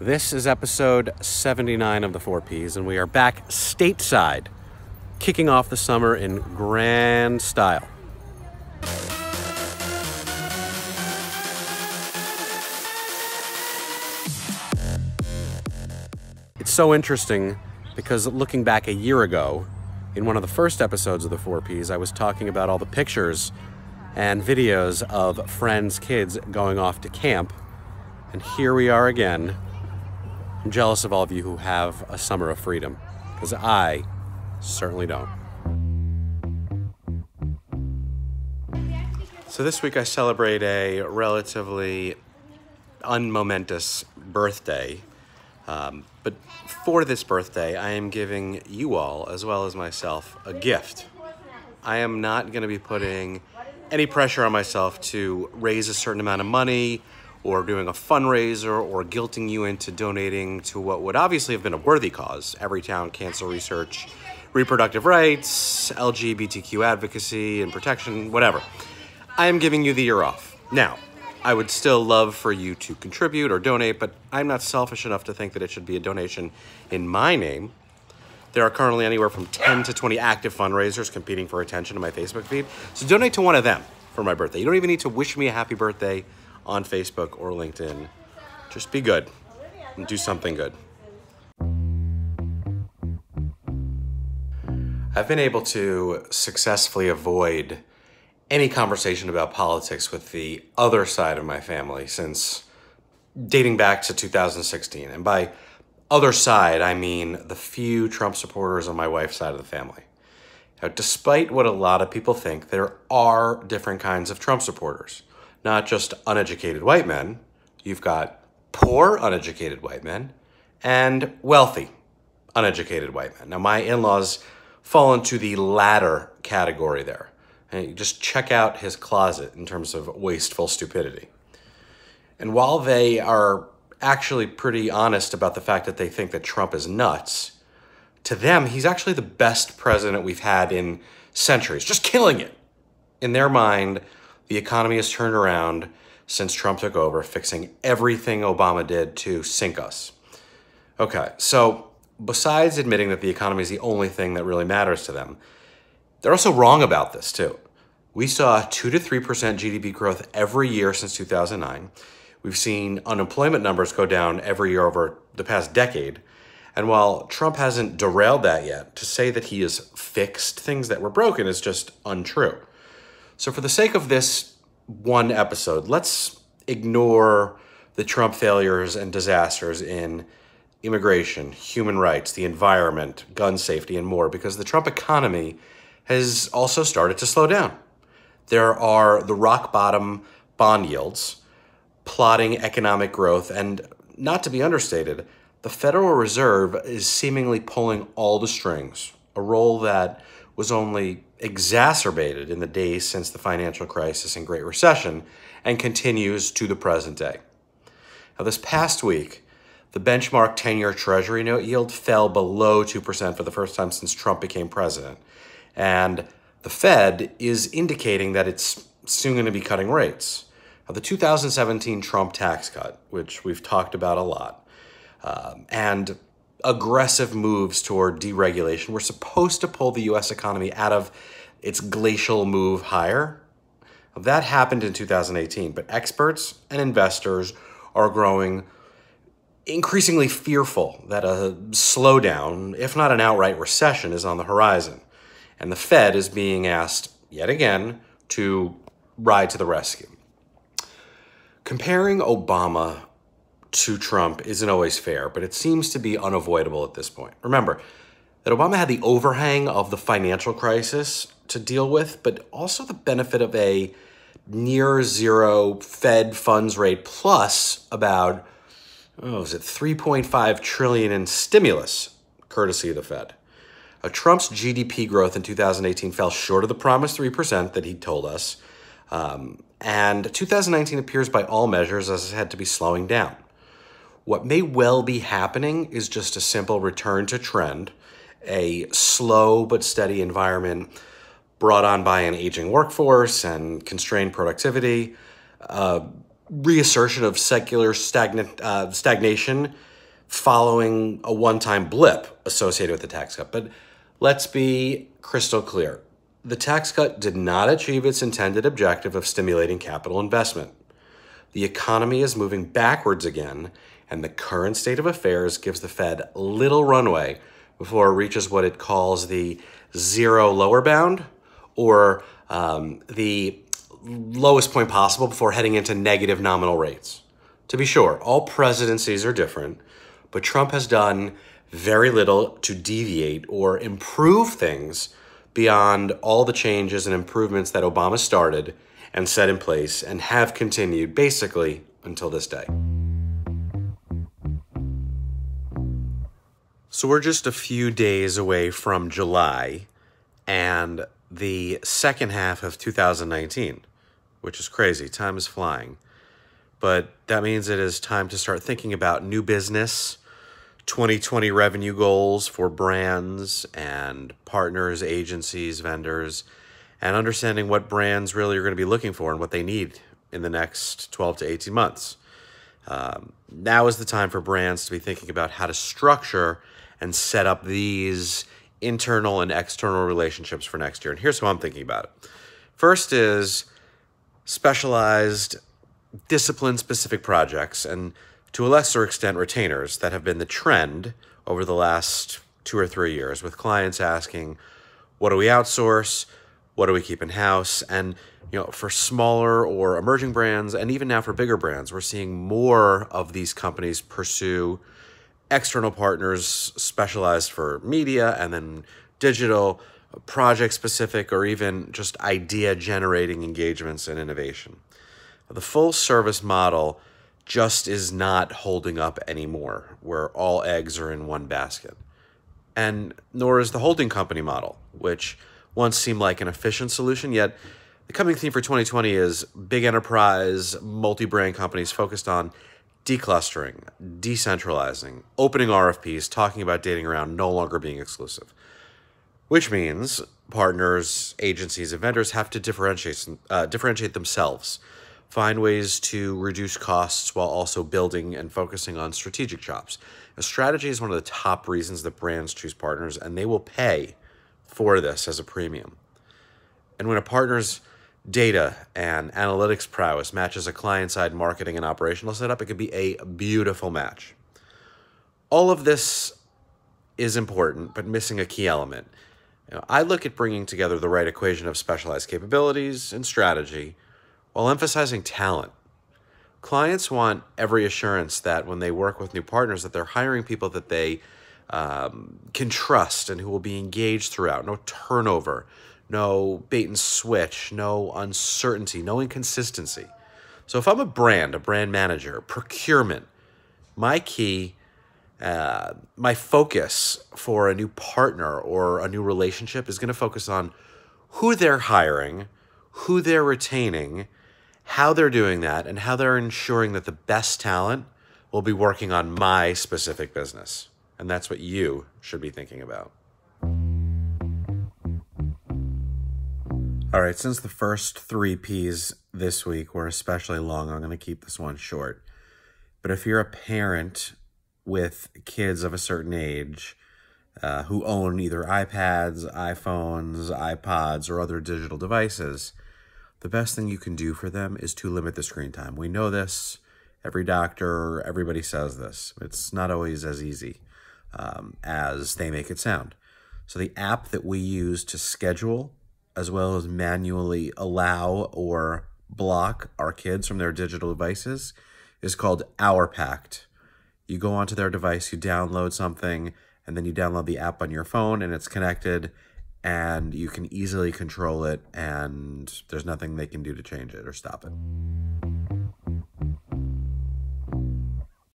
This is episode 79 of the 4Ps, and we are back stateside, kicking off the summer in grand style. It's so interesting because looking back a year ago, in one of the first episodes of the 4Ps, I was talking about all the pictures and videos of friends' kids going off to camp, and here we are again. I'm jealous of all of you who have a summer of freedom, because I certainly don't. So this week I celebrate a relatively unmomentous birthday, but for this birthday I am giving you all, as well as myself, a gift. I am not going to be putting any pressure on myself to raise a certain amount of money, or doing a fundraiser, or guilting you into donating to what would obviously have been a worthy cause: Everytown Cancer Research, reproductive rights, LGBTQ advocacy and protection, whatever. I am giving you the year off. Now, I would still love for you to contribute or donate, but I'm not selfish enough to think that it should be a donation in my name. There are currently anywhere from 10 to 20 active fundraisers competing for attention in my Facebook feed, so donate to one of them for my birthday. You don't even need to wish me a happy birthday on Facebook or LinkedIn. Just be good and do something good. I've been able to successfully avoid any conversation about politics with the other side of my family since dating back to 2016. And by other side, I mean the few Trump supporters on my wife's side of the family. Now, despite what a lot of people think, there are different kinds of Trump supporters. Not just uneducated white men. You've got poor uneducated white men and wealthy uneducated white men. Now, my in-laws fall into the latter category there. And you just check out his closet in terms of wasteful stupidity. And while they are actually pretty honest about the fact that they think that Trump is nuts, to them, he's actually the best president we've had in centuries, just killing it. In their mind, the economy has turned around since Trump took over, fixing everything Obama did to sink us. Okay, so besides admitting that the economy is the only thing that really matters to them, they're also wrong about this too. We saw 2 to 3% GDP growth every year since 2009. We've seen unemployment numbers go down every year over the past decade. And while Trump hasn't derailed that yet, to say that he has fixed things that were broken is just untrue. So for the sake of this one episode, let's ignore the Trump failures and disasters in immigration, human rights, the environment, gun safety, and more, because the Trump economy has also started to slow down. There are the rock bottom bond yields, plotting economic growth, and not to be understated, the Federal Reserve is seemingly pulling all the strings, a role that was only exacerbated in the days since the financial crisis and Great Recession and continues to the present day. Now, this past week, the benchmark 10-year Treasury note yield fell below 2% for the first time since Trump became president. And the Fed is indicating that it's soon going to be cutting rates. Now, the 2017 Trump tax cut, which we've talked about a lot, and aggressive moves toward deregulation were supposed to pull the U.S. economy out of its glacial move higher. That happened in 2018, but experts and investors are growing increasingly fearful that a slowdown, if not an outright recession, is on the horizon. And the Fed is being asked, yet again, to ride to the rescue. Comparing Obama to Trump isn't always fair, but it seems to be unavoidable at this point. Remember that Obama had the overhang of the financial crisis to deal with, but also the benefit of a near zero Fed funds rate plus about, $3.5 trillion in stimulus, courtesy of the Fed. Trump's GDP growth in 2018 fell short of the promised 3% that he told us, and 2019 appears by all measures as it had to be slowing down. What may well be happening is just a simple return to trend, a slow but steady environment brought on by an aging workforce and constrained productivity, reassertion of secular stagnation following a one-time blip associated with the tax cut. But let's be crystal clear. The tax cut did not achieve its intended objective of stimulating capital investment. The economy is moving backwards again, and the current state of affairs gives the Fed little runway before it reaches what it calls the zero lower bound, or the lowest point possible before heading into negative nominal rates. To be sure, all presidencies are different, but Trump has done very little to deviate or improve things beyond all the changes and improvements that Obama started and set in place and have continued basically until this day. So we're just a few days away from July and the second half of 2019, which is crazy. Time is flying. But that means it is time to start thinking about new business, 2020 revenue goals for brands and partners, agencies, vendors, and understanding what brands really are going to be looking for and what they need in the next 12 to 18 months. Now is the time for brands to be thinking about how to structure and set up these internal and external relationships for next year. And here's how I'm thinking about it. First is specialized, discipline-specific projects, and to a lesser extent, retainers that have been the trend over the last 2 or 3 years, with clients asking, what do we outsource? What do we keep in-house? And for smaller or emerging brands, and even now for bigger brands, we're seeing more of these companies pursue external partners specialized for media and then digital, project-specific, or even just idea-generating engagements and innovation. The full service model just is not holding up anymore, where all eggs are in one basket. And nor is the holding company model, which once seemed like an efficient solution, yet the coming theme for 2020 is big enterprise, multi-brand companies focused on declustering, decentralizing, opening RFPs, talking about dating around no longer being exclusive. Which means partners, agencies, and vendors have to differentiate themselves, find ways to reduce costs while also building and focusing on strategic chops. A strategy is one of the top reasons that brands choose partners, and they will pay for this as a premium. And when a partner's data and analytics prowess matches a client-side marketing and operational setup, it could be a beautiful match. All of this is important, but missing a key element. I look at bringing together the right equation of specialized capabilities and strategy while emphasizing talent. Clients want every assurance that when they work with new partners that they're hiring people that they can trust and who will be engaged throughout. No turnover, no bait and switch, no uncertainty, no inconsistency. So if I'm a brand manager, procurement, my key, my focus for a new partner or a new relationship is going to focus on who they're hiring, who they're retaining, how they're doing that, and how they're ensuring that the best talent will be working on my specific business. And that's what you should be thinking about. All right, since the first 3 Ps this week were especially long, I'm going to keep this one short. But if you're a parent with kids of a certain age who own either iPads, iPhones, iPods, or other digital devices, the best thing you can do for them is to limit the screen time. We know this. Every doctor, everybody says this. It's not always as easy as they make it sound. So the app that we use to schedule as well as manually allow or block our kids from their digital devices is called OurPact. You go onto their device, you download something, and then you download the app on your phone, and it's connected, and you can easily control it, and there's nothing they can do to change it or stop it.